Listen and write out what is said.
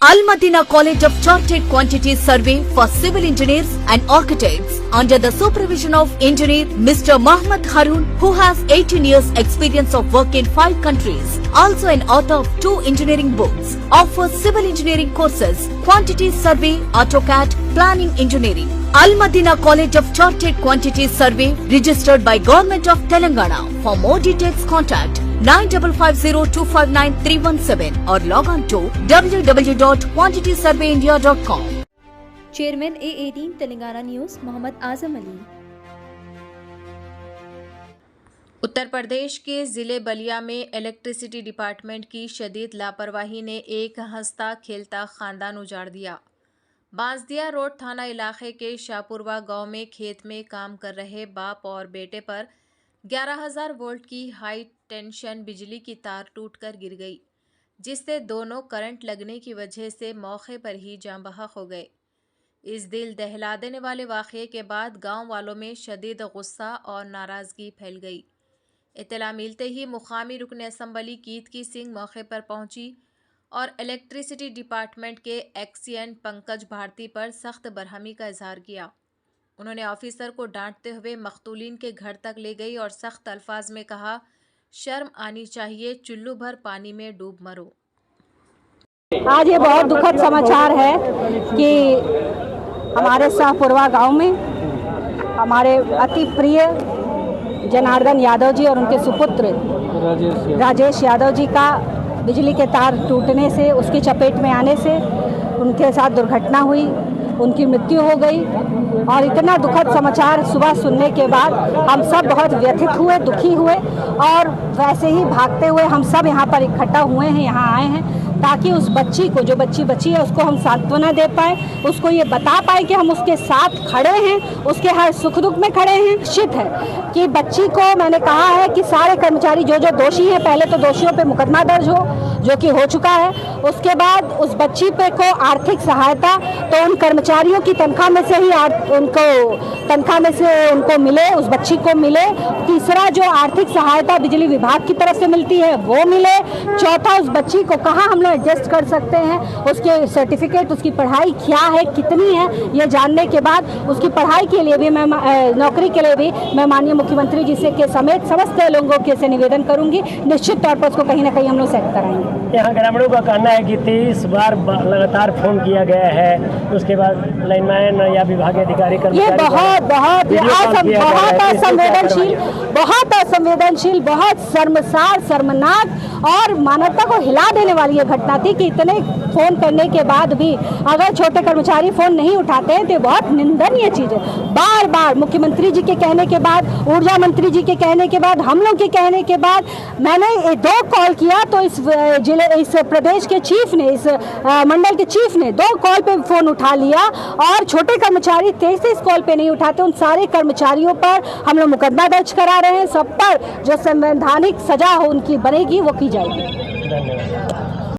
Al Madina College of Chartered Quantity Survey for Civil Engineers and Architects under the supervision of Engineer Mr. Mohammad Haroon, who has 18 years experience of work in 5 countries, also an author of 2 engineering books, offers civil engineering courses, Quantity Survey, AutoCAD, Planning Engineering. Al Madina College of Chartered Quantity Survey registered by Government of Telangana. For more details contact 9550259317 or log on to www.quantitysurveyindia.com. Chairman A18 Telangana news Mohammad Azam Ali. Uttar Pradesh के ज़िले बलिया में electricity department की शदीद लापरवाही ने एक हंसता खेलता खानदान उजाड़ दिया। बांसदिया रोड थाना इलाके के शाहपुरवा गांव में खेत में काम कर रहे बाप और बेटे पर 11,000 वोल्ट की हाई टेंशन बिजली की तार टूटकर गिर गई, जिससे दोनों करंट लगने की वजह से मौके पर ही जान बहक हो गए। इस दिल दहला देने वाले वाक़ये के बाद गांव वालों में शदीद गुस्सा और नाराज़गी फैल गई। इत्तला मिलते ही मुकामी रुकन असम्बली कीर्ति सिंह मौके पर पहुंची और इलेक्ट्रिसिटी डिपार्टमेंट के एक्सीएन पंकज भारती पर सख्त बरहमी का इजहार किया। उन्होंने ऑफिसर को डांटते हुए मख्तूलिन के घर तक ले गई और सख्त अल्फाज में कहा, शर्म आनी चाहिए, चुल्लू भर पानी में डूब मरो। आज ये बहुत दुखद समाचार है कि हमारे शाहपुरवा गांव में हमारे अति प्रिय जनार्दन यादव जी और उनके सुपुत्र राजेश यादव जी का बिजली के तार टूटने से, उसकी चपेट में आने से उनके साथ दुर्घटना हुई, उनकी मृत्यु हो गई। और इतना दुखद समाचार सुबह सुनने के बाद हम सब बहुत व्यथित हुए, दुखी हुए और वैसे ही भागते हुए हम सब यहाँ पर इकट्ठा हुए हैं, यहाँ आए हैं ताकि उस बच्ची को, जो बच्ची बची है, उसको हम सांत्वना दे पाए, उसको ये बता पाए कि हम उसके साथ खड़े हैं, उसके हर सुख दुख में खड़े हैं। निश्चित है कि बच्ची को मैंने कहा है कि सारे कर्मचारी जो जो दोषी हैं, पहले तो दोषियों पे मुकदमा दर्ज हो, जो कि हो चुका है। उसके बाद उस बच्ची पे को आर्थिक सहायता तो उन कर्मचारियों की तनख्वाह में से ही उनको मिले, उस बच्ची को मिले। तीसरा, जो आर्थिक सहायता बिजली विभाग की तरफ से मिलती है वो मिले। चौथा, उस बच्ची को कहाँ हम लोग एडजस्ट कर सकते हैं, उसके सर्टिफिकेट, उसकी पढ़ाई क्या है, कितनी है, ये जानने के बाद उसकी पढ़ाई के लिए भी मैं, नौकरी के लिए भी मैं माननीय मुख्यमंत्री जी से के समेत समस्त लोगों के से निवेदन करूंगी। निश्चित तौर पर उसको कहीं ना कहीं हम लोग सेट कराएंगे। यहाँ ग्रामीणों का कहना है कि 23 बार लगातार फोन किया गया है, उसके बाद लाइनमैन या विभागीय अधिकारी ये बहुत असंवेदनशील, बहुत शर्मसार, शर्मनाक और मानवता को हिला देने वाली ये घटना थी कि इतने फोन करने के बाद भी अगर छोटे कर्मचारी फोन नहीं उठाते हैं तो बहुत निंदनीय चीज़ है। बार बार मुख्यमंत्री जी के कहने के बाद, ऊर्जा मंत्री जी के कहने के बाद, हम लोग के कहने के बाद मैंने 2 कॉल किया तो इस प्रदेश के चीफ ने, इस मंडल के चीफ ने 2 कॉल पे फोन उठा लिया और छोटे कर्मचारी 23 कॉल पे नहीं उठाते। उन सारे कर्मचारियों पर हम लोग मुकदमा दर्ज करा रहे हैं। सब पर जो संवैधानिक सजा हो उनकी बनेगी वो की जाएगी। धन्यवाद।